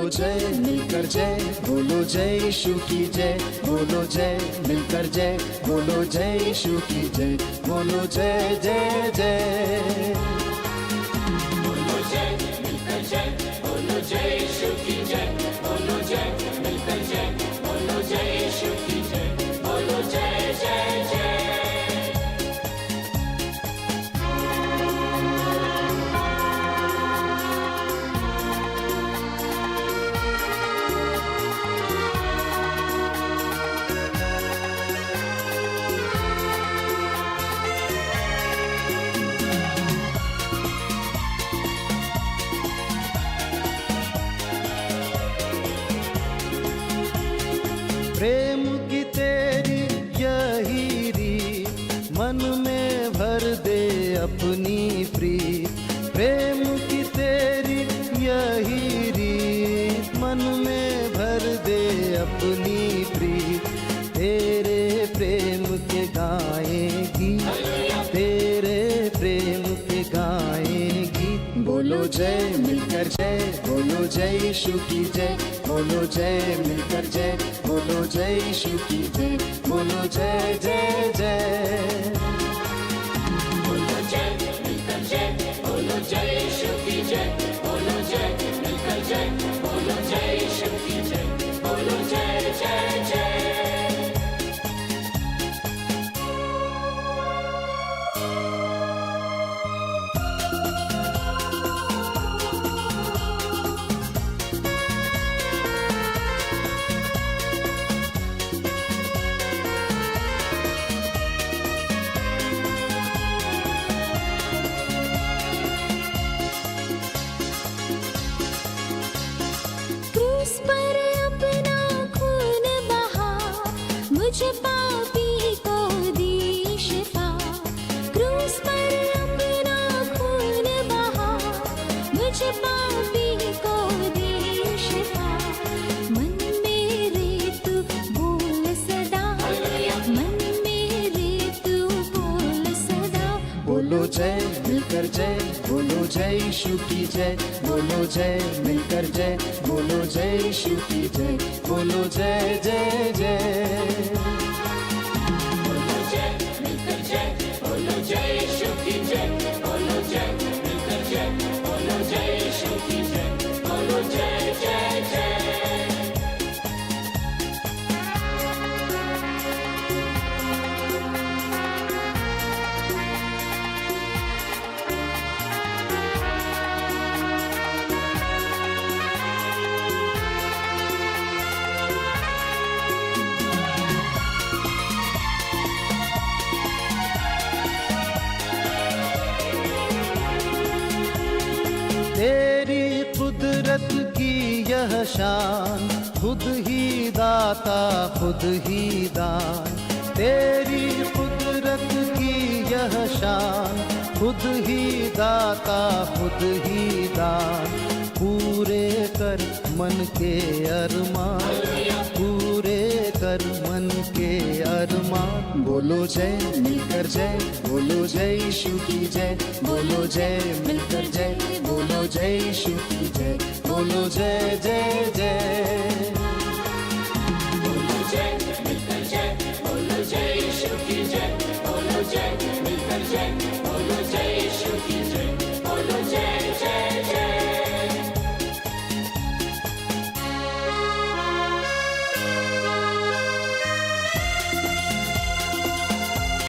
बोलो जय मिलकर जय, बोलो जय यीशु की जय, बोलो जय मिलकर जय, बोलो जय यीशु की जय, बोलो जय जय जय। बोलो जय मिलकर जय, बोलो जय यीशु की जय, बोलो जय मिलकर जय, बोलो जय यीशु की जय, बोलो जय जय जय। प्रेम की तेरी यही रीत, मन में भर दे अपनी प्रीत। प्रेम की तेरी यही रीत, मन में भर दे अपनी प्रीत। तेरे प्रेम के गाएगी, तेरे प्रेम के गाएगी। बोलो जय मिलकर जय, बोलो जय यीशु की जय, बोलो जय मिलकर जय, बोलो जय यीशु की जय, बोलो जय जय जय। बोलो जय मिलकर जय, बोलो जय यीशु की जय, बोलो जय मिलकर जय, बोलो जय यीशु की जय, बोलो जय जय जय। क्रूस पर अपना खून बहा, मुझे पापी को दी शिफा। क्रूस पर अपना खून बहा, मुझे पापी को दी शिफा। मन मेरे तू बोल सदा, मन मेरे तू बोल सदा। बोलो जय मिलकर जय, बोलो जय यीशु की जय, बोलो जय मिलकर जय, बोलो जय यीशु की जय, बोलो जय जय जय। बोलो जय मिलकर जय, बोलो जय यीशु की जय, बोलो जय मिलकर जय, बोलो जय यीशु की जय, बोलो जय जय जय। तेरी कुदरत की यह शान, खुद ही दाता खुद ही दान। तेरी कुदरत की यह शान, खुद ही दाता खुद ही दान। पूरे कर मन के अरमान, पूरे कर मन के अरमान। बोलो जय मिलकर जय, बोलो जय यीशु की जय, बोलो जय मिलकर जय, बोलो जय यीशु की जय, बोलो जय जय जय। बोलो जय मिलकर जय, बोलो जय यीशु की जय, बोलो जय मिलकर जय, बोलो जय यीशु की जय,